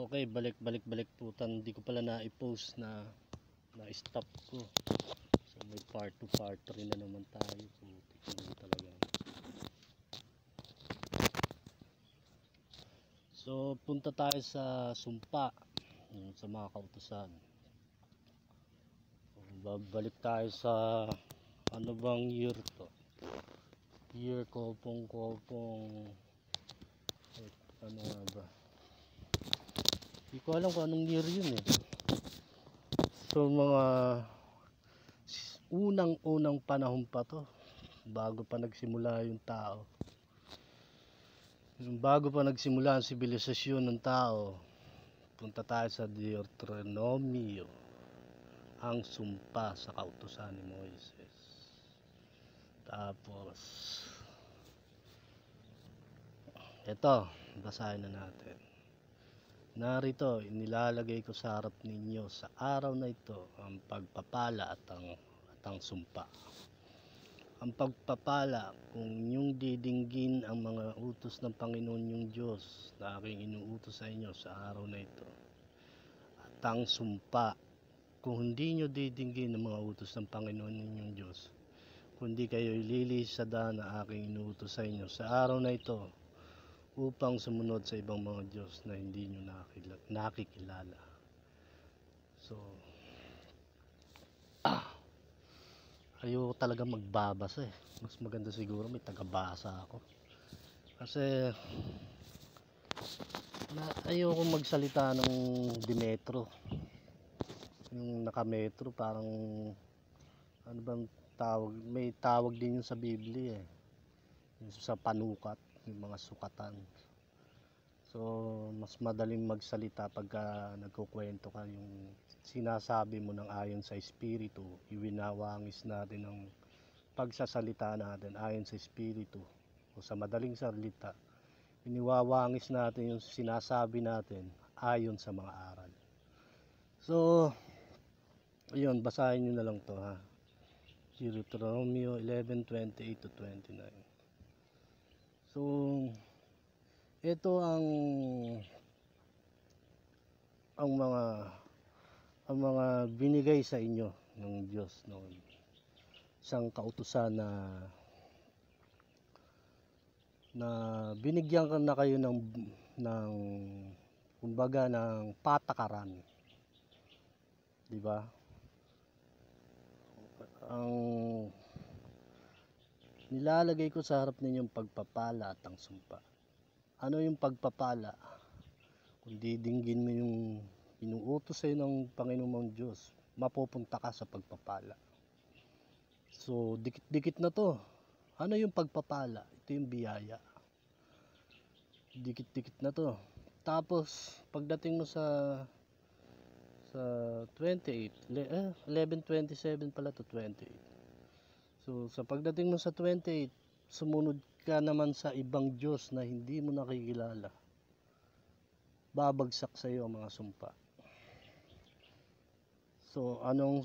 Okay, balik putan. Hindi ko pala na-i-post na na-stop ko. So may part 2, part 3 na naman tayo. Putik na talaga. So punta tayo sa sumpa sa mga kautusan. Babalik tayo sa ano bang year to? Year kopong ano nga ba? Hindi ko alam kung anong year yun eh. So mga unang panahon pa to, bago pa nagsimula yung tao. Bago pa nagsimula ang sibilisasyon ng tao, punta tayo sa Deuteronomio, ang sumpa sa kautusan ni Moises. Tapos ito, basahin na natin. Narito, inilalagay ko sa harap ninyo sa araw na ito ang pagpapala at ang sumpa. Ang pagpapala kung inyong didinggin ang mga utos ng Panginoon yung Diyos na aking inuutos sa inyo sa araw na ito. At ang sumpa, kung hindi nyo didinggin ang mga utos ng Panginoon ninyong Diyos, kundi kayo ililisada na aking inuutos sa inyo sa araw na ito upang sumunod sa ibang mga Diyos na hindi nyo nakikilala. So, ayoko talaga magbabasa eh. Mas maganda siguro may tagabasa ako. Kasi ayoko magsalita ng Dimetro. Yung nakametro parang ano bang tawag? May tawag din yun sa Biblia eh. Yung sa panukat, yung mga sukatan. So, mas madaling magsalita pagka nagkukwento ka, yung sinasabi mo ng ayon sa Espiritu, iwinawangis natin ang pagsasalita natin ayon sa Espiritu. O sa madaling salita, iniwawangis natin yung sinasabi natin ayon sa mga aral. So, ayun, basahin nyo na lang to ha. Deuteronomio 11:28 to 29. So, ito ang mga binigay sa inyo ng Diyos noon. Isang kautusan na binigyan ka na kayo ng kumbaga ng patakaran. 'Di ba? Ang nilalagay ko sa harap ninyong pagpapala at ang sumpa. Ano yung pagpapala? Kung didinggin mo yung inuutos sa'yo ng Panginoon mong Diyos, mapupunta ka sa pagpapala. So, dikit-dikit na to. Ano yung pagpapala? Ito yung biyaya. Dikit-dikit na to. Tapos, pagdating mo sa 28, 11:27 pala to 28. So, sa pagdating mo sa 28, sumunod ka naman sa ibang Diyos na hindi mo nakikilala. Babagsak sa iyo ang mga sumpa. So, anong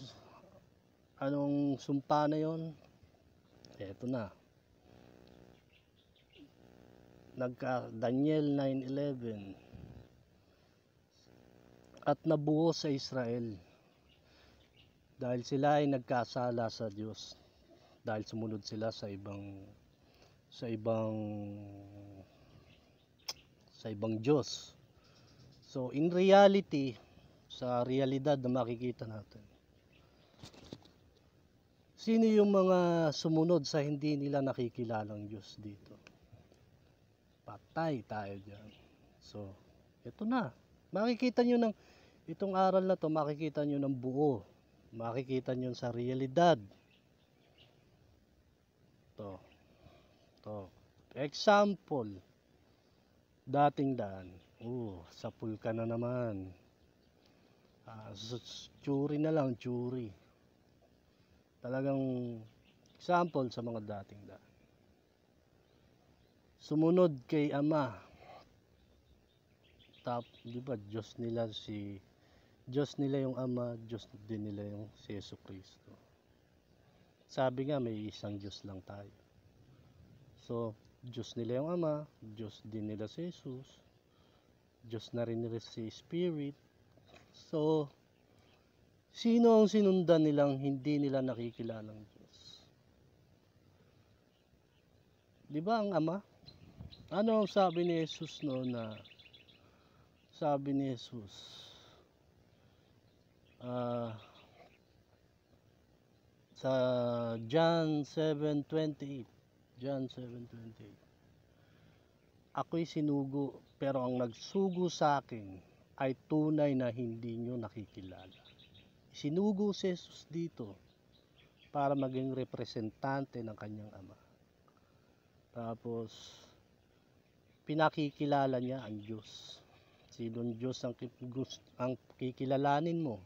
sumpa na yon? Eto na. Daniel 9:11. At nabuo sa Israel dahil sila ay nagkasala sa Diyos, dahil sumunod sila sa ibang Diyos. So in reality, sa realidad na makikita natin, sino yung mga sumunod sa hindi nila nakikilalang Diyos dito? Patay tayo dyan. So ito na, makikita nyo itong aral na to, makikita nyo ng buo, makikita nyo sa realidad. To example, dating daan, sapul ka na naman, tsuri na lang, tsuri. Talagang example sa mga dating daan. Sumunod kay Ama, di ba Diyos nila yung Ama, Diyos din nila yung si Jesucristo. Sabi nga may isang Diyos lang tayo. So, Diyos nila yung Ama, Diyos din nila si Jesus, Diyos na rin si Spirit. So, sino ang sinundan nilang hindi nila nakikilalang Diyos? Di ba ang Ama? Ano ang sabi ni Jesus noon na sabi ni Jesus? Sa John 7:28. John 7:28. Ako'y sinugo, pero ang nagsugo sa akin ay tunay na hindi nyo nakikilala. Sinugo si Jesus dito para maging representante ng kanyang Ama. Tapos, pinakikilala niya ang Diyos. Sinong Diyos ang kikilalanin mo?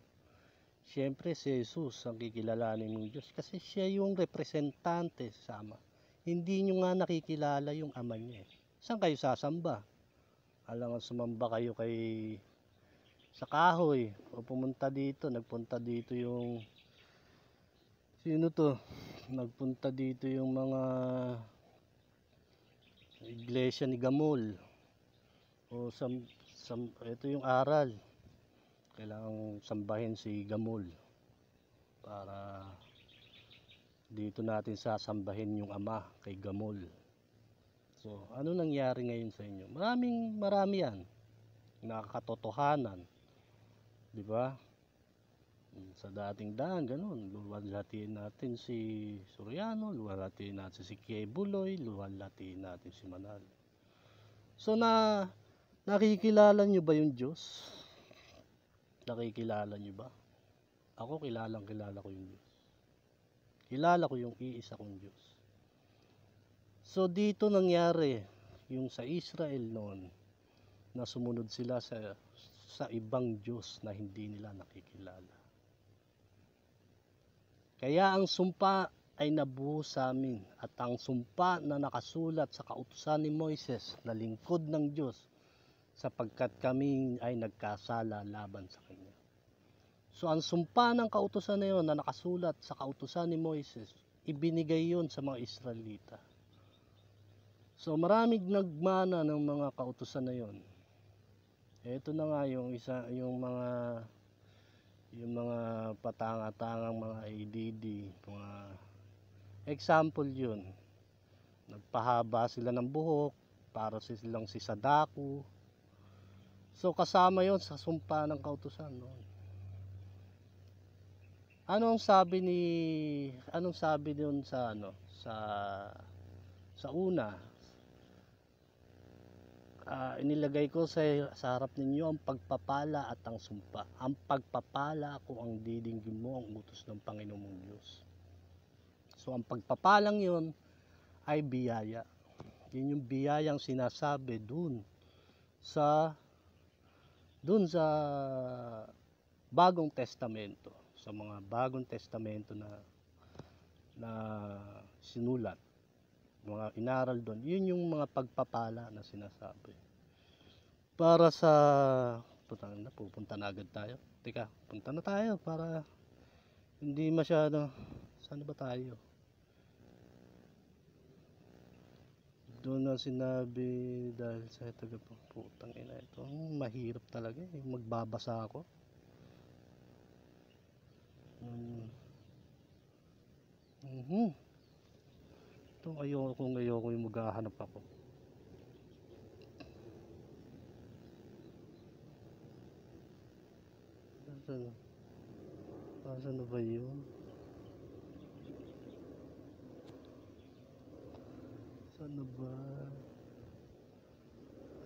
Siyempre si Jesus ang kikilalanin ng Diyos kasi siya yung representante sa Ama. Hindi nyo nga nakikilala yung Ama niya. Saan kayo sasamba? Alam nga sumamba kayo sa kahoy o nagpunta dito yung sino to? Nagpunta dito yung mga iglesia ni Gamol o ito yung aral. Kailangang sambahin si Gamol para dito natin sasambahin yung Ama kay Gamol. So, ano nangyari ngayon sa inyo? Marami yan. Nakakatotohanan. Di ba? Sa dating daan, ganun. Luwalhatiin natin si Soriano, luwalhatiin natin si Kiay Buloy, luwalhatiin natin si Manal. So, nakikilala nyo ba yung Diyos? Nakikilala nyo ba? Ako, kilala ko yung Diyos. Kilala ko yung iisa kong Diyos. So dito nangyari yung sa Israel noon na sumunod sila sa ibang Diyos na hindi nila nakikilala. Kaya ang sumpa ay nabuhos sa amin at ang sumpa na nakasulat sa kautusan ni Moises na lingkod ng Diyos sapagkat kami ay nagkasala laban sa Kanya. So ang sumpa ng kautusan na yun na nakasulat sa kautusan ni Moises, ibinigay yun sa mga Israelita. So maraming nagmana ng mga kautusan na yon. Ito na nga yung mga patanga-tangang mga ADD, mga example yun. Nagpahaba sila ng buhok para silang si Sadako. So kasama yon sa sumpa ng kautusan noon. Anong sabi doon sa una? Inilagay ko sa harap ninyo ang pagpapala at ang sumpa. Ang pagpapala ko ang didinggin mo ang utos ng Panginoon mong Diyos. So ang pagpapalang yon ay biyaya. Yun yung biyayang sinasabi dun sa Bagong Testamento, sa mga Bagong Testamento na sinulat, mga inaral doon. Yun yung mga pagpapala na sinasabi. Para sa pupunta na agad tayo. Teka, punta na tayo para hindi masyado. Saan ba tayo? Doon na sinabi dahil sa putang ina ito. Mahirap talaga eh. Magbabasa ako. Ito ayoko yung maghahanap ako. Asan na ba yun? Saan na ba?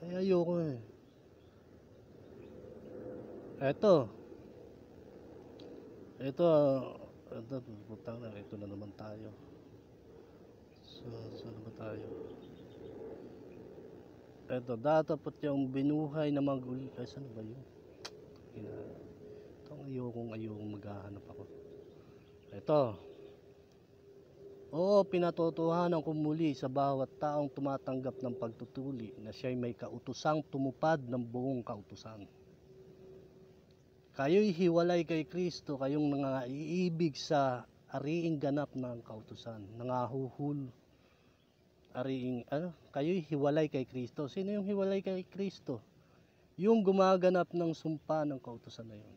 Ay ayoko eh. Ito na naman tayo. Saan na ba tayo? Ito, datapot yung binuhay na ay saan ba yun? Itong ayokong maghahanap ako. Ito. Oo, pinatotohanan ko muli sa bawat taong tumatanggap ng pagtutuli na siya'y may kautusang tumupad ng buong kautusan. Kayo'y hiwalay kay Kristo, kayong nangaiibig sa ariing ganap ng kautusan, nangahuhul kayo'y hiwalay kay Kristo. Sino yung hiwalay kay Kristo? yung gumaganap ng sumpa ng kautusan na yun.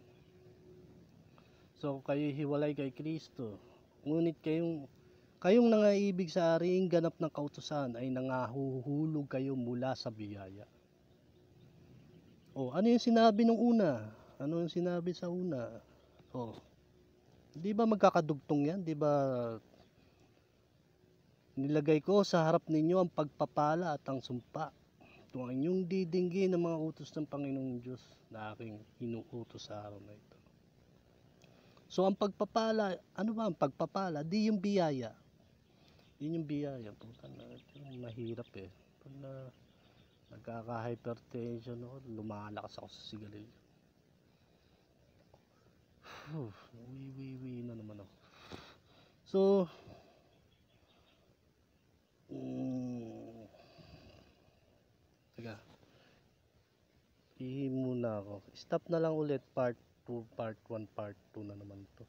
So kayo hiwalay kay Kristo, ngunit kayong nangaibig sa aring ganap ng kautusan ay nangahuhulog kayo mula sa biyaya. O ano yung sinabi nung una? Ano yung sinabi sa una? O, di ba magkakadugtong yan? Di ba nilagay ko sa harap ninyo ang pagpapala at ang sumpa. Ito ang inyong didinggin ng mga utos ng Panginoong Diyos na aking inuutos sa araw na ito. So ang pagpapala, ano ba ang pagpapala? Di yung biyaya. Yun yung biyaya. Puta na, mahirap eh. Pag nagkaka-hypertension ako, lumalakas ako sa sigarilyo. Uwi na naman ako. So, teka. Ihi muna ako. Stop na lang ulit part 2, part 1, part 2 na naman to.